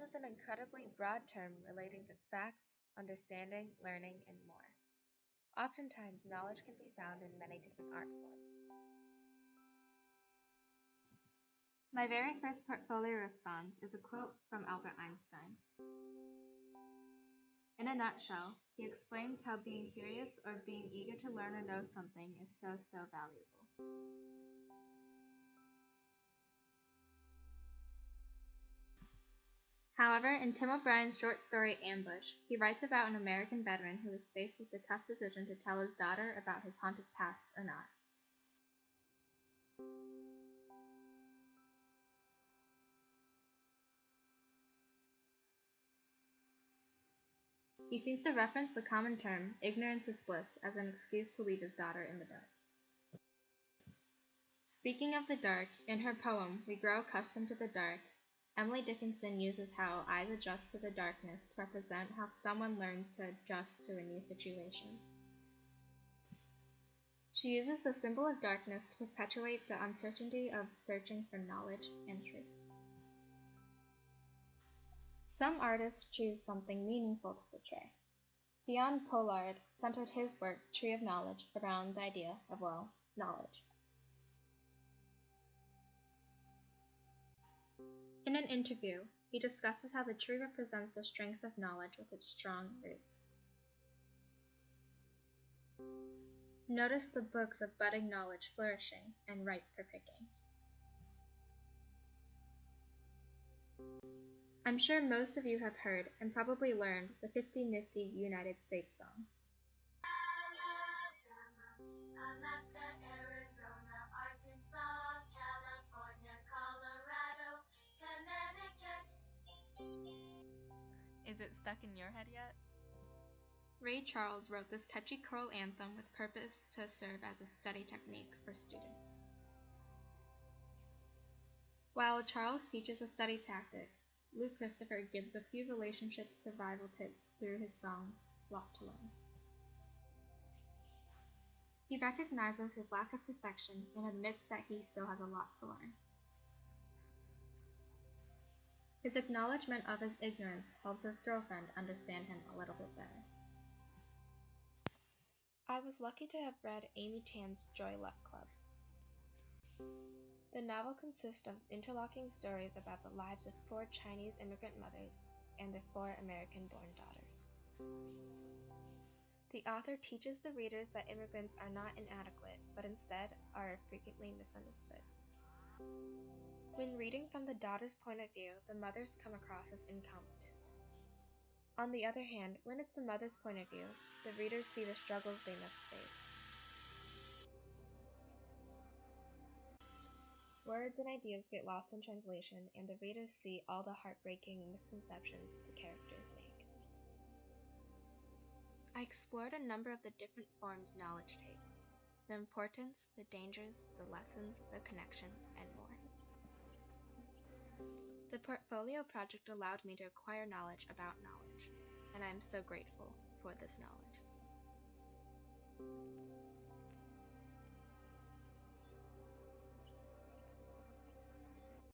is an incredibly broad term relating to facts, understanding, learning, and more. Oftentimes, knowledge can be found in many different art forms. My very first portfolio response is a quote from Albert Einstein. In a nutshell, he explains how being curious or being eager to learn or know something is so valuable. However, in Tim O'Brien's short story Ambush, he writes about an American veteran who is faced with the tough decision to tell his daughter about his haunted past or not. He seems to reference the common term, ignorance is bliss, as an excuse to leave his daughter in the dark. Speaking of the dark, in her poem, We Grow Accustomed to the Dark, Emily Dickinson uses how eyes adjust to the darkness to represent how someone learns to adjust to a new situation. She uses the symbol of darkness to perpetuate the uncertainty of searching for knowledge and truth. Some artists choose something meaningful to portray. Dion Pollard centered his work, Tree of Knowledge, around the idea of, knowledge. In an interview, he discusses how the tree represents the strength of knowledge with its strong roots. Notice the books of budding knowledge flourishing and ripe for picking. I'm sure most of you have heard and probably learned the 50 Nifty United States song. Alaska, Arizona, Arkansas, California, Colorado, Connecticut. Is it stuck in your head yet? Ray Charles wrote this catchy choral anthem with purpose to serve as a study technique for students. While Charles teaches a study tactic, Luke Christopher gives a few relationship survival tips through his song, Lot to Learn. He recognizes his lack of perfection and admits that he still has a lot to learn. His acknowledgement of his ignorance helps his girlfriend understand him a little bit better. I was lucky to have read Amy Tan's Joy Luck Club. The novel consists of interlocking stories about the lives of 4 Chinese immigrant mothers and their 4 American-born daughters. The author teaches the readers that immigrants are not inadequate, but instead are frequently misunderstood. When reading from the daughter's point of view, the mothers come across as incompetent. On the other hand, when it's the mother's point of view, the readers see the struggles they must face. Words and ideas get lost in translation, and the readers see all the heartbreaking misconceptions the characters make. I explored a number of the different forms knowledge takes: the importance, the dangers, the lessons, the connections, and more. The portfolio project allowed me to acquire knowledge about knowledge, and I am so grateful for this knowledge.